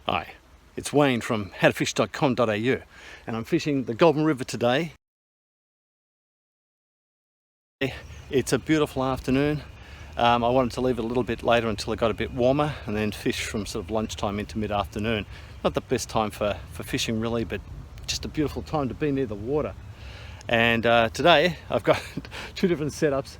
Hi, it's Wayne from howtofish.com.au and I'm fishing the Goulburn River today. It's a beautiful afternoon. I wanted to leave it a little bit later until it got a bit warmer and then fish from sort of lunchtime into mid-afternoon. Not the best time for fishing really, but just a beautiful time to be near the water. And today I've got two different setups.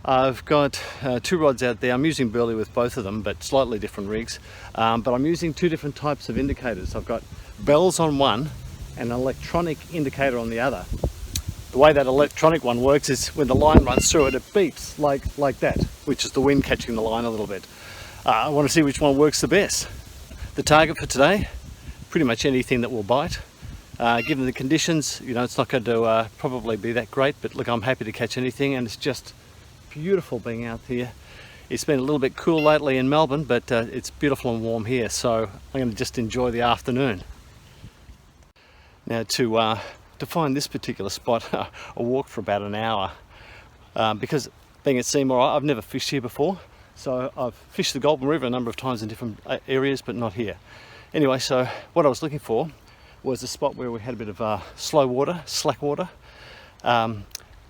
I've got two rods out there. I'm using burley with both of them, but slightly different rigs. But I'm using two different types of indicators. I've got bells on one and an electronic indicator on the other. The way that electronic one works is when the line runs through it, it beeps like that, which is the wind catching the line a little bit. I want to see which one works the best. The target for today, pretty much anything that will bite. Given the conditions, you know, it's not going to probably be that great, but look, I'm happy to catch anything, and it's just beautiful being out here. It's been a little bit cool lately in Melbourne, but it's beautiful and warm here, so I'm going to just enjoy the afternoon. Now to find this particular spot, I walked for about an hour because being at Seymour, I've never fished here before, so I've fished the Goulburn River a number of times in different areas, but not here. Anyway, so what I was looking for was a spot where we had a bit of slow water, slack water.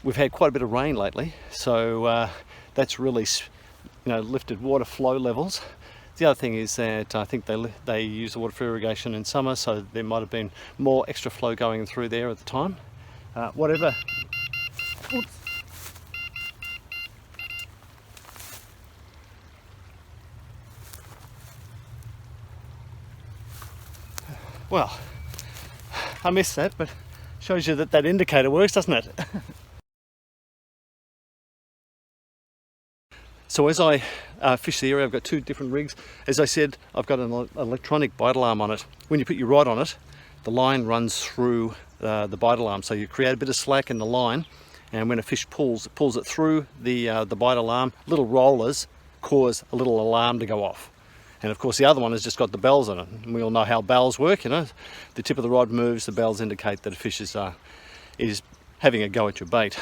We've had quite a bit of rain lately, so that's really, lifted water flow levels. The other thing is that I think they use the water for irrigation in summer, so there might have been more extra flow going through there at the time. Whatever. Oops. Well, I missed that, but shows you that indicator works, doesn't it? So as I fish the area, I've got two different rigs. As I said, I've got an electronic bite alarm on it. When you put your rod on it, the line runs through the bite alarm. So you create a bit of slack in the line, and when a fish pulls, it pulls it through the bite alarm. Little rollers cause a little alarm to go off. And of course the other one has just got the bells on it. And we all know how bells work, you know. The tip of the rod moves, the bells indicate that a fish is having a go at your bait.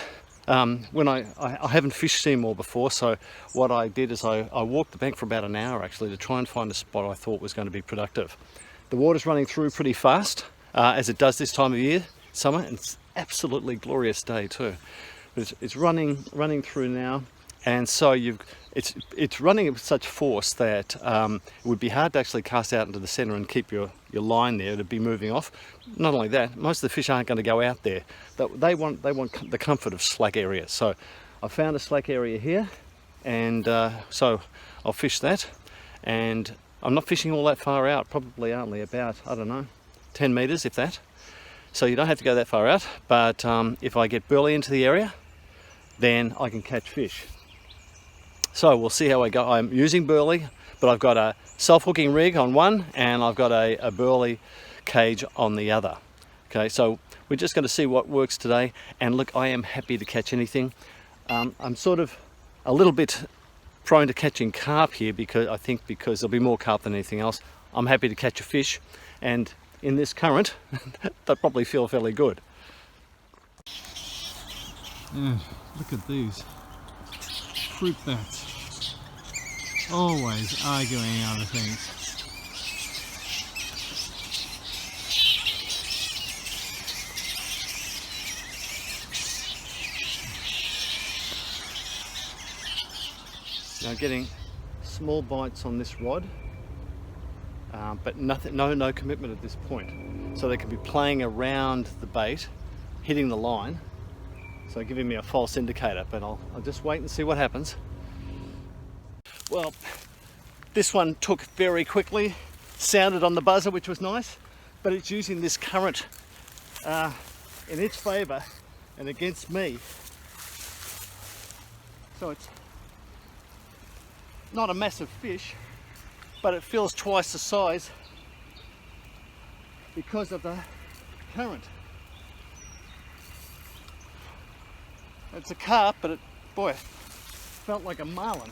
When I haven't fished Seymour before, so what I did is I walked the bank for about an hour actually to try and find a spot I thought was going to be productive. The water's running through pretty fast, as it does this time of year, summer, and it's absolutely glorious day too. But it's running through now, and so it's running with such force that it would be hard to actually cast out into the centre and keep your line there to be moving off. Not only that, most of the fish aren't going to go out there. They want the comfort of slack areas. So I found a slack area here, and so I'll fish that. And I'm not fishing all that far out, probably only about, I don't know, 10 metres if that. So you don't have to go that far out, but if I get burley into the area, then I can catch fish. So we'll see how I go. I'm using burley, but I've got a self-hooking rig on one and I've got a burley cage on the other. Okay, so we're just going to see what works today. And look, I am happy to catch anything. I'm sort of a little bit prone to catching carp here because there'll be more carp than anything else. I'm happy to catch a fish, and in this current, they probably feel fairly good. Look at these fruit bats. Always arguing over things. Now getting small bites on this rod, but no commitment at this point. So they could be playing around the bait, hitting the line, so giving me a false indicator, but I'll just wait and see what happens. Well, this one took very quickly, sounded on the buzzer, which was nice, but it's using this current in its favour and against me. So it's not a massive fish, but it feels twice the size because of the current. It's a carp, but it felt like a marlin.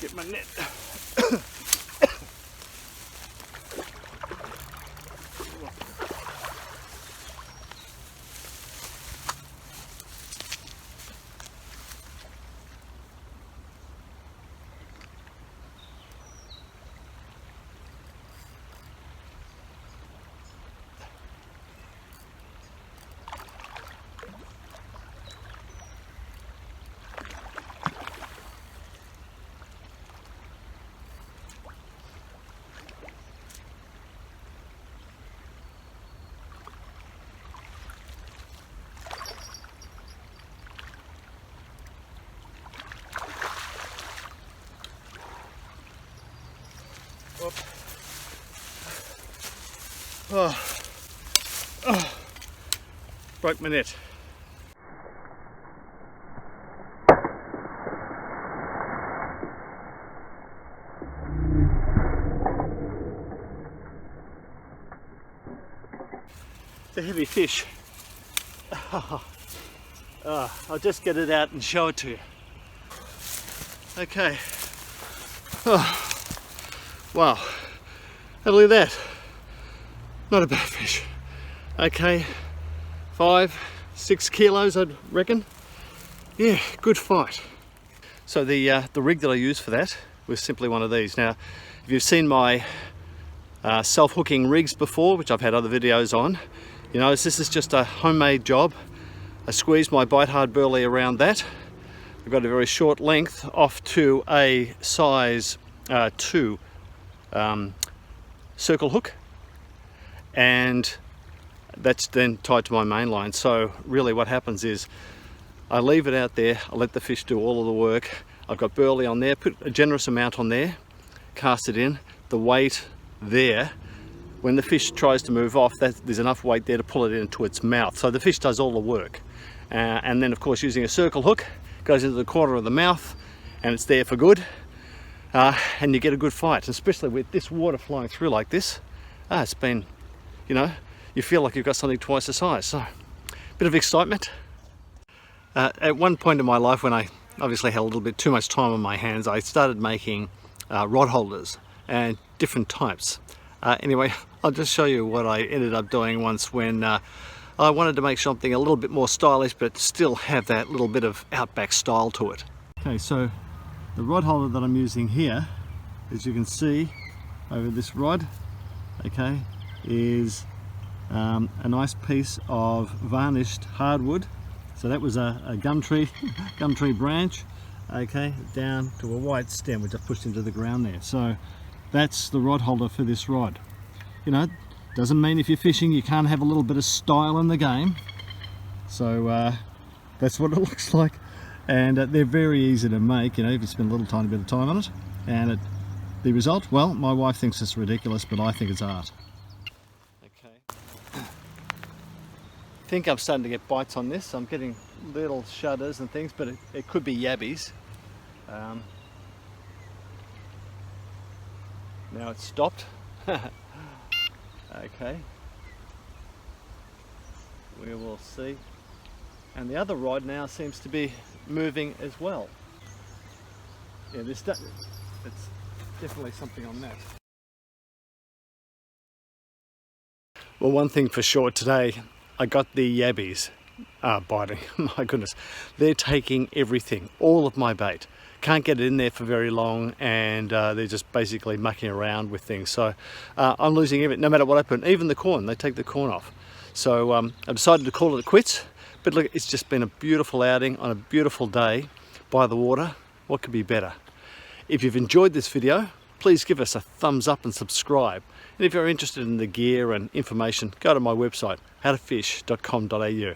Get my net. Broke my net. It's a heavy fish. I'll just get it out and show it to you. Okay. Wow. Have a look at that. Not a bad fish. Okay. 5-6 kilos, I'd reckon. Yeah, good fight. So the rig that I used for that was simply one of these. Now, if you've seen my self-hooking rigs before, which I've had other videos on, you know, this is just a homemade job. I squeezed my bite hard burley around that. I've got a very short length off to a size 2 circle hook, and that's then tied to my main line. So really what happens is I leave it out there, I let the fish do all of the work. I've got burley on there, put a generous amount on there, cast it in, the weight there. When the fish tries to move off, there's enough weight there to pull it into its mouth. So the fish does all the work. And then of course using a circle hook, goes into the corner of the mouth and it's there for good. And you get a good fight, especially with this water flowing through like this. It's been, you know, you feel like you've got something twice the size. So, bit of excitement. At one point in my life when I obviously had a little bit too much time on my hands, I started making rod holders and different types. Anyway, I'll just show you what I ended up doing once when I wanted to make something a little bit more stylish but still have that little bit of outback style to it. Okay, so the rod holder that I'm using here, as you can see over this rod, okay, is a nice piece of varnished hardwood. So that was a gum tree branch, okay, down to a white stem which I pushed into the ground there. So that's the rod holder for this rod. You know, doesn't mean if you're fishing you can't have a little bit of style in the game. So that's what it looks like, and they're very easy to make, you know, if you spend a little tiny bit of time on it. And the result, well, my wife thinks it's ridiculous, but I think it's art. Okay. I think I'm starting to get bites on this. I'm getting little shudders and things, but it could be yabbies. Now it's stopped. Okay, we will see. And the other rod now seems to be moving as well. Yeah, it's definitely something on that. Well, one thing for sure today, I got the yabbies biting. My goodness, they're taking everything, all of my bait. Can't get it in there for very long, and they're just basically mucking around with things. So I'm losing everything, no matter what I put. Even the corn, they take the corn off. So I decided to call it quits. But look, it's just been a beautiful outing on a beautiful day by the water. What could be better? If you've enjoyed this video, please give us a thumbs up and subscribe. And if you're interested in the gear and information, go to my website, howtofish.com.au.